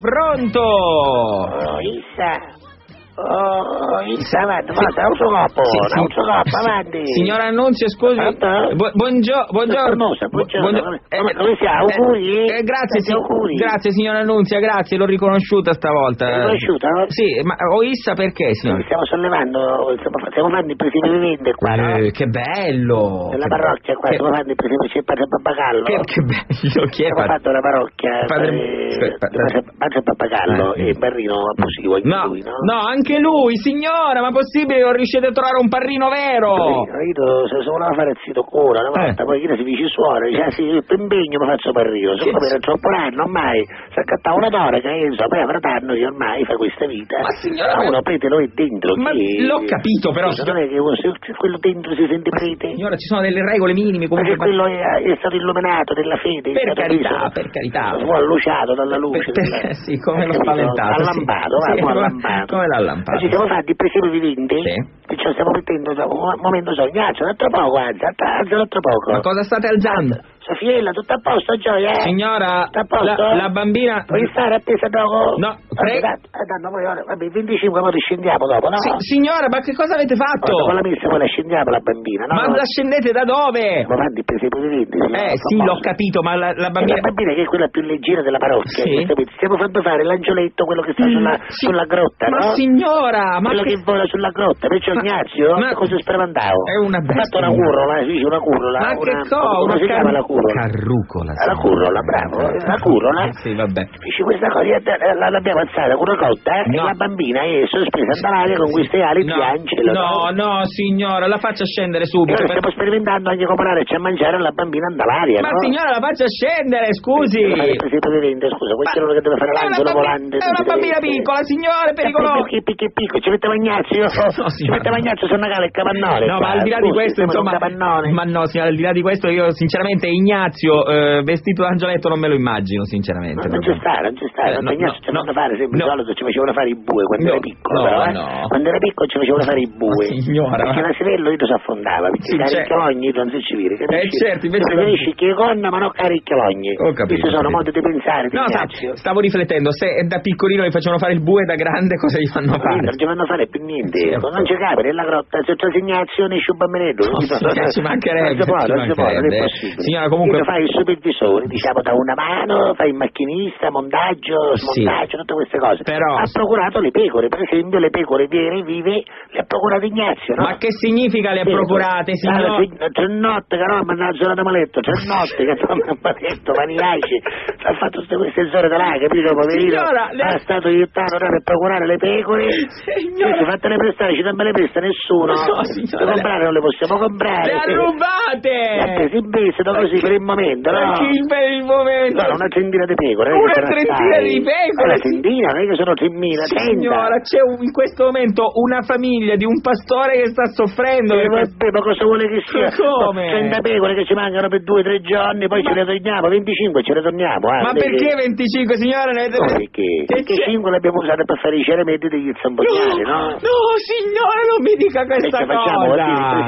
Pronto? Issa, avanti, non so coppa, avanti. Signora Annunzio, scusi. Buongiorno. Come siamo? Auguri? Grazie signora Annunzia, grazie, l'ho riconosciuta stavolta. Riconosciuta? Sì, ma Issa perché, signora? Stiamo sollevando, stiamo facendo i presidi vivente qua, no? Che bello! Nella parrocchia qua, stiamo facendo i presidi, c'è Padre Pappagallo. Che bello, chi è? Abbiamo fatto una parrocchia, Padre Pappagallo e Barrino abusivo, anche lui, no? No, anche lui, signora, ma possibile non riuscite a trovare un parrino vero? Io se voleva fare il sito cura, una volta, poi chi si dice suora, dice, sì, io per impegno mi faccio parrino, so come era troppo anno ormai, si accattava una tora che io so, poi avrà danno che ormai fa questa vita. Ma signora, uno prete lo è dentro. Ma l'ho capito, però. Non è che se quello dentro si sente prete. Signora, ci sono delle regole minime comunque. Perché quello è stato illuminato della fede. Per carità. Fu alluciato dalla luce. Sì, come l'ho spaventato. Allampato, allampato. Come l'ha allampato? Ci siamo fatti i presidi viventi. Sì. E ci stiamo mettendo un momento sognaccio, tra poco, anzi, tra poco. Ma cosa state alzando? Sofiella, tutto a posto, Gioia? Signora, tutto a posto? la bambina... Puoi stare appesa dopo? No, prego. Vabbè, 25 poi scendiamo dopo, no? Signora, ma che cosa avete fatto? Dopo la messa poi la scendiamo la bambina, no? Ma la scendete da dove? Ma vanno i presidi viventi. Sì, l'ho capito, ma la bambina... La bambina che è quella più leggera della parrocchia, sì. Stiamo facendo fare l'angioletto, quello che sta sulla grotta, ma no? signora, ma quello che vola sulla grotta, perciò Ignazio, cosa sperimentavo? È una bestia. Ha fatto una currola, si dice una currola. Ma che cosa? Come si chiama la currola? Carrucola. La currola, bravo, la currola. Sì, vabbè. Dice questa cosa, l'abbiamo alzata con una cotta, e la bambina è sospesa dall'aria con queste ali di angelo. No, signora, la faccia scendere subito. Ora stiamo sperimentando anche comprare a mangiare la bambina andall'aria, ma signora, la faccia scendere, scusi. Scusa, questo è quello che deve fare l'angelo volante. È una bambina piccola, signora, è pericolosa. Che piccolo, ci mette Magnazio, ci mette Magnazio sul Nagale e Capannone. No, ma al di là di questo, insomma, ma no, signora, al di là di questo io sinceramente Ignazio vestito da angioletto non me lo immagino, sinceramente. Non c'è sta. Ignazio ci fanno fare sempre solito, ci facevano fare i bue quando era piccolo, quando era piccolo ci facevano fare i bue. Signora, perché l'asivello io si affondava, perché caricchiologni non si ci vede, certo, invece preferisci che gonna ma non caricchiologni. Questi sono modi di pensare. No, stavo riflettendo, se da piccolino gli facevano fare il bue, da grande cosa gli fanno fare? Non ci fanno fare più niente, non ci capi, nella grotta se c'è Ignazio ne sciuba meneddo. Ci mancherebbe, non è possibile. Signora, comunque fai il supervisore, diciamo da una mano, fai il macchinista, montaggio, smontaggio, tutte queste cose. Però ha procurato le pecore, per esempio le pecore vere, vive, le ha procurate Ignazio, no? Ma che significa le ha procurate, signora? C'è notte che no, mannaggia la maletto, c'è notte che non mi ha maletto, maniaci, ha fatto tutte queste zone da là, capito, poverino? Ha stato aiutato per procurare le pecore, si fatte le prestare, ci non me le presta nessuno, le comprare non le possiamo comprare. Le ha rubate! Si investono così per il momento, no? Per il momento? No, una trentina di pecore. Una trentina di pecore? Una trentina, non è che sono 3.000, signora, c'è in questo momento una famiglia di un pastore che sta soffrendo. Vabbè, ma cosa vuole che sia? Come? 30 pecore che ci mancano per 2 o 3 giorni, poi ce le torniamo, 25 ce le torniamo. Ma perché 25, signora? Perché 5 le abbiamo usate per fare i cerementi degli zambognari, no? No, signora, non mi dica questa cosa.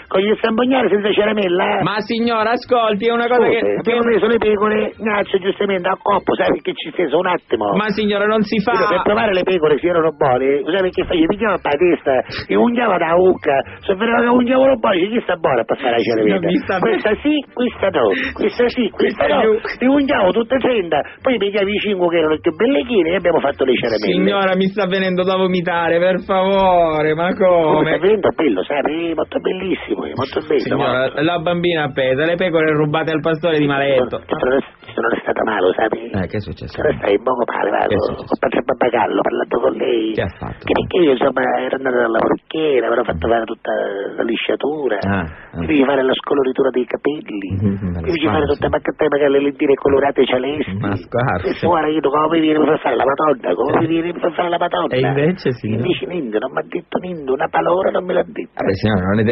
Con gli zambognari senza ceramella? Ma signora, ascolti, è una cosa che... Abbiamo preso le pecore, Ignazio giustamente a coppo, sai perché ci steso un attimo. Ma signora, non si fa... Per provare le pecore se erano buone, sai perché facevi? Pigliava la testa, e ungiava da ucca, se vedeva che ungiavano buone, chi sta buona per fare la ceramenta? Questa sì, questa no, questa sì, questa no. Li ungiavo tutte e 30, poi pigliavi i 5 che erano più bellichine e abbiamo fatto le ceramelle. Signora, mi sta venendo da vomitare, per favore, ma come? Sta venendo bello, sai, molto bellissimo, molto bello. Signora, la bambina appesa, le pecore rubate al pastore di Maletto. Non è stata male, sai? Che è successo? Però stai poco male, ho Padre Pappagallo, ho parlato con lei. Che ha fatto? Perché io, insomma, ero andato dalla parrucchiera, mi hanno fatto fare tutta la lisciatura, devi fare la scoloritura dei capelli, devi fare tutte le lentine colorate celesti. Ma scarpe. E ora io come mi viene per fare la Madonna, come mi viene per fare la Madonna. E invece, signora? Invece niente, non mi ha detto niente, una parola non me l'ha detto. Vabbè, signora, non è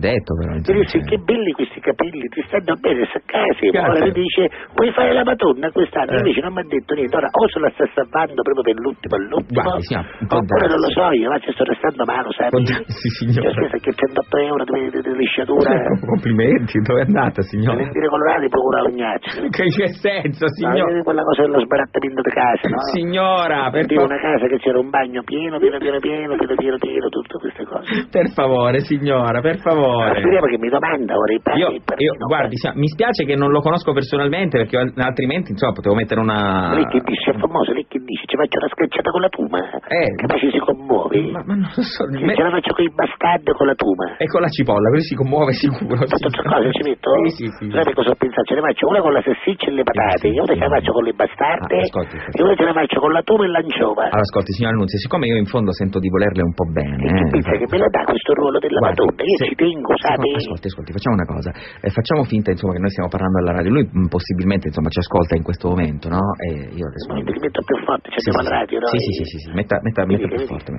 detto però. Ti dice, che belli questi capelli, ti stanno bene, se casi, ora ti dice, vuoi fare la Madonna? nonno quest'anno invece non mi ha detto niente, ora o se la sta salvando proprio per l'ultimo, Guardi, signor, oppure non lo so io, ma ci sto restando male, sai? Sì, signore. Spesa che 108 euro di lisciatura. Complimenti, dove è andata, signore? Valentino Colorado procura Ignazio. Che senso, signora? No, quella cosa dello sbarattamento di casa, no? Signora, per una casa che c'era un bagno pieno, tutte queste cose. Per favore, signora, per favore. Speriamo che mi domanda ora io guardi, mi spiace che non lo conosco personalmente, perché altrimenti, insomma, potevo mettere una... Lei che dice, è famoso, lei che dice, ci faccio una schiacciata con la tuma, capace si commuove. Ma non lo so... Ce la faccio con i bastardi con la tuma. E con la cipolla, così si commuove sicuro. Tutte tre cose ci metto? Sì. Sai cosa ho pensato? Ce ne faccio una con la salsiccia e le patate, una ce la faccio con le bastarde, e una ce la faccio con la tuma e l'anciova. Allora, ascolti, signora Annunzia, siccome io in fondo sento di volerle un po' bene... Che pensa che me lo dà questo ruolo della Madonna? Io ci tengo, sai? Ascolti, facciamo una cosa. Facciamo finta, insomma, che noi stiamo parlando alla radio. Lui possibilmente, insomma, ci ascolta in questo momento, no? E io adesso... Mi metto più forte, c'è alla radio, no? Sì. Metta più forte,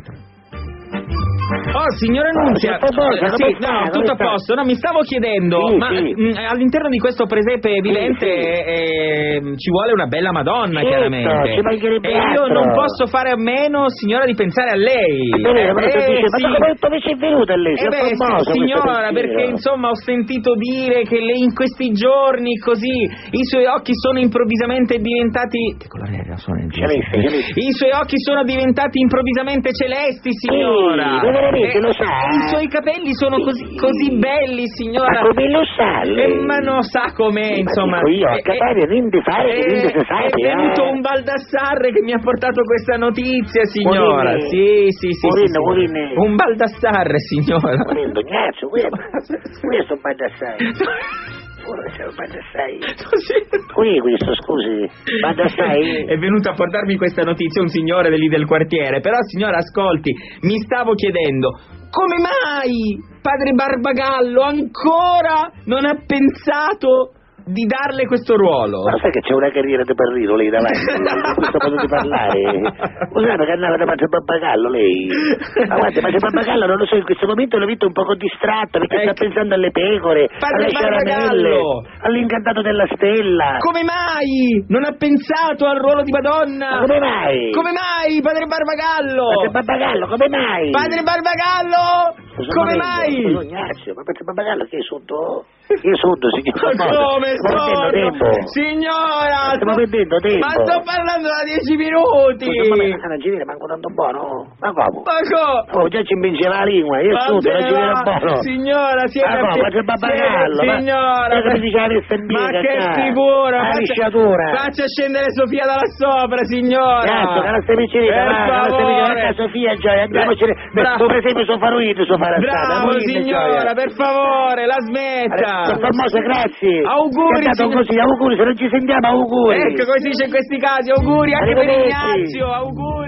Oh, signora Annunzia, tutto a posto. No, mi stavo chiedendo, ma all'interno di questo presepe vivente ci vuole una bella Madonna, chiaramente. E io non posso fare a meno, signora, di pensare a lei. Ma dove sei venuta lei? Signora, perché insomma ho sentito dire che lei in questi giorni così i suoi occhi sono improvvisamente diventati... Che colore era? I suoi occhi sono diventati improvvisamente celesti, signora. Lo sa? I suoi capelli sono così belli, signora. Ma come lo sa lei? Ma non sa com'è, insomma. Io ho capito, niente fare, niente sa. È venuto un Baldassarre che mi ha portato questa notizia, signora. Sì. Un Baldassarre, signora. Ignazio, questo Baldassarre. Questo, scusi, Baldassai è venuto a portarmi questa notizia un signore lì del quartiere. Però, signora, ascolti, mi stavo chiedendo come mai padre Barbagallo ancora non ha pensato di darle questo ruolo. Ma sai che c'è una carriera di Parrino lei davanti? Questo modo di parlare. Usate che andava da Padre Barbagallo lei. Ma guarda, Padre Barbagallo non lo so, in questo momento l'ho visto un poco distratto perché sta pensando alle pecore, alle caramelle, all'incantato della stella. Come mai non ha pensato al ruolo di Madonna? Ma come mai? Come mai, Padre Barbagallo? Padre Barbagallo, come mai? Padre Barbagallo! Come mai? Ignazio, ma Padre Barbagallo che è sotto? Io sotto, signora. Ma come sordo? Signora! Stiamo perdendo tempo. Ma sto parlando da 10 minuti! Ma non ci viene manco tanto buono? Ma come? Ma come? Oh, già ci invinceva la lingua, io sotto, non ci viene buono. Signora, siete a Padre Barbagallo. Signora! Ma che figura! Faccia scendere Sofia da là sopra, signora! Grazie, che la stai vicina, Sofia, Gioia, andiamoci. Per esempio, sono faruito, sono fare bravo, signora, per favore, la smetta! Famosa, grazie. Auguri, così, auguri, se non ci sentiamo, auguri. Ecco, così dice in questi casi, auguri anche per Ignazio, auguri.